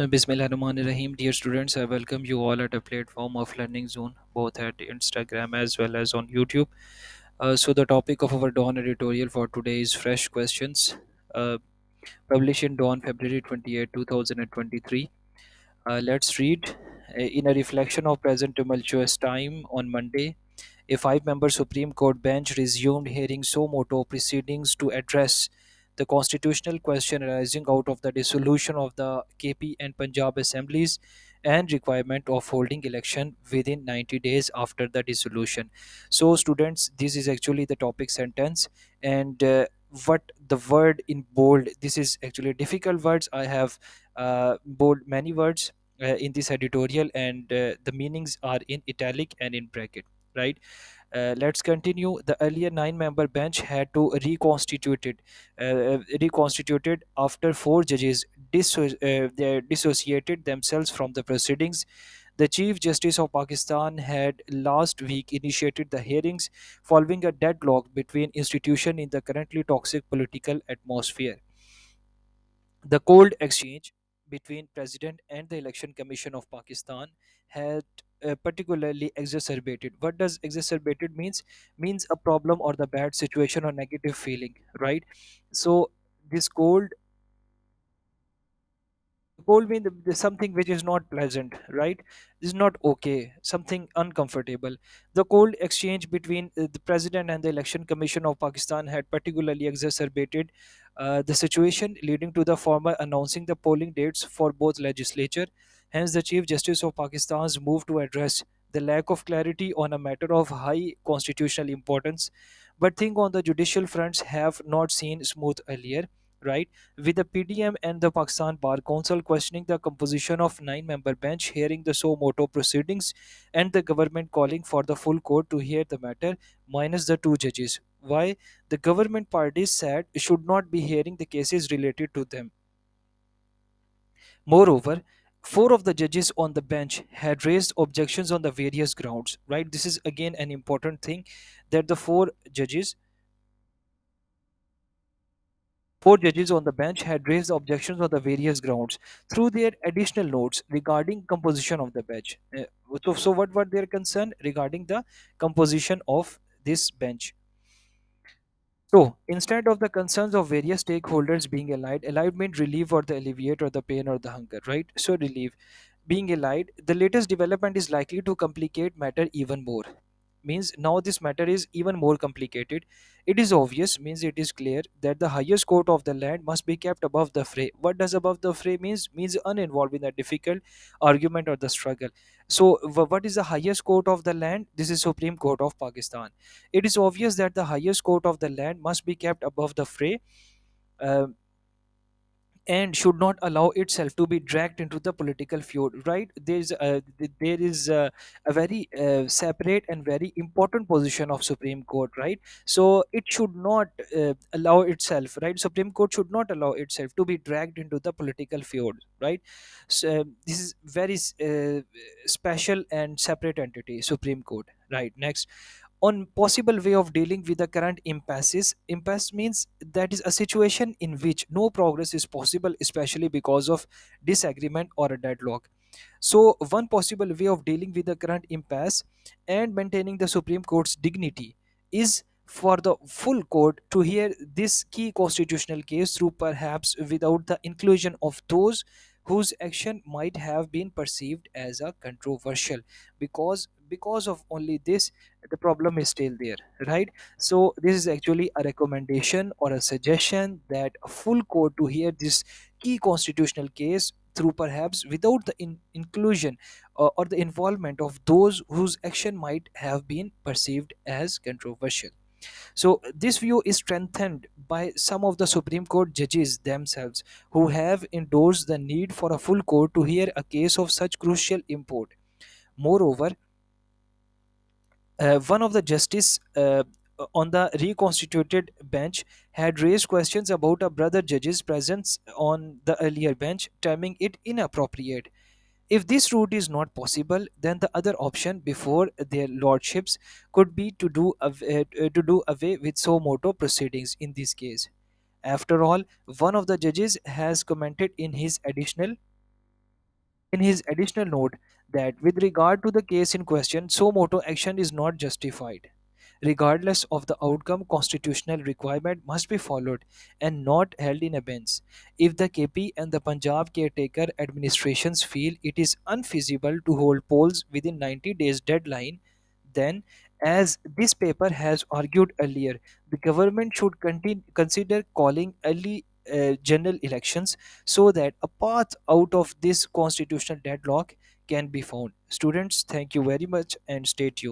Bismillahirrahmanirrahim. Dear students, I welcome you all at a platform of Learning Zone, both at Instagram as well as on YouTube. So, the topic of our Dawn editorial for today is Fresh Questions, uh, published in Dawn February 28, 2023. Let's read. In a reflection of present tumultuous time on Monday, a five-member Supreme Court bench resumed hearing suo motu proceedings to address the constitutional question arising out of the dissolution of the KP and Punjab assemblies and requirement of holding election within 90 days after the dissolution. So, students, this is actually the topic sentence, and what the word in bold. This is actually difficult words. I have bold many words in this editorial, and the meanings are in italic and in bracket. Right. Let's continue. The earlier nine-member bench had to reconstituted after four judges they dissociated themselves from the proceedings. The Chief Justice of Pakistan had last week initiated the hearings following a deadlock between institutions in the currently toxic political atmosphere. The cold exchange between President and the Election Commission of Pakistan had particularly exacerbated. What does exacerbated means? Means a problem or the bad situation or negative feeling, right? So this cold means there's something which is not pleasant, right? Is not okay, something uncomfortable. The cold exchange between the president and the election commission of Pakistan had particularly exacerbated the situation, leading to the former announcing the polling dates for both legislature. Hence the chief justice of Pakistan's move to address the lack of clarity on a matter of high constitutional importance. But things on the judicial fronts have not seen smooth earlier, right? With the PDM and the Pakistan Bar Council questioning the composition of nine-member bench, hearing the so moto proceedings, and the government calling for the full court to hear the matter, minus the two judges. Why? The government parties said should not be hearing the cases related to them. Moreover, four of the judges on the bench had raised objections on the various grounds. Right? This is again an important thing that the four judges on the bench had raised objections on the various grounds through their additional notes regarding composition of the bench. So what were their concern regarding the composition of this bench? So instead of the concerns of various stakeholders being allied meant relieve or the alleviate or the pain or the hunger, right? So relieve being allied, the latest development is likely to complicate matter even more. Means now this matter is even more complicated. It is obvious, means it is clear that the highest court of the land must be kept above the fray. What does above the fray means? Means uninvolved in the difficult argument or the struggle. So what is the highest court of the land? This is Supreme Court of Pakistan. It is obvious that the highest court of the land must be kept above the fray. uh, and should not allow itself to be dragged into the political feud, right? There is a very separate and very important position of Supreme Court, right? So it should not allow itself, right? Supreme Court should not allow itself to be dragged into the political feud, right? So this is very special and separate entity, Supreme Court, right? Next, on possible way of dealing with the current impasses. Impasse means that is a situation in which no progress is possible, especially because of disagreement or a deadlock. So one possible way of dealing with the current impasse and maintaining the Supreme Court's dignity is for the full court to hear this key constitutional case through, perhaps without the inclusion of those whose action might have been perceived as a controversial. Because of only this, the problem is still there, right? So this is actually a recommendation or a suggestion that a full court to hear this key constitutional case through, perhaps without the inclusion or the involvement of those whose action might have been perceived as controversial. So this view is strengthened by some of the Supreme Court judges themselves, who have endorsed the need for a full court to hear a case of such crucial import. Moreover, one of the justice on the reconstituted bench had raised questions about a brother judge's presence on the earlier bench, terming it inappropriate. If this route is not possible, then the other option before their lordships could be to do away with so moto proceedings in this case. After all, one of the judges has commented in his additional in his additional note that with regard to the case in question, so moto action is not justified. Regardless of the outcome, constitutional requirement must be followed and not held in abeyance. If the KP and the Punjab caretaker administrations feel it is unfeasible to hold polls within 90 days deadline, then, as this paper has argued earlier, the government should consider calling early general elections so that a path out of this constitutional deadlock can be found. Students, thank you very much and stay tuned.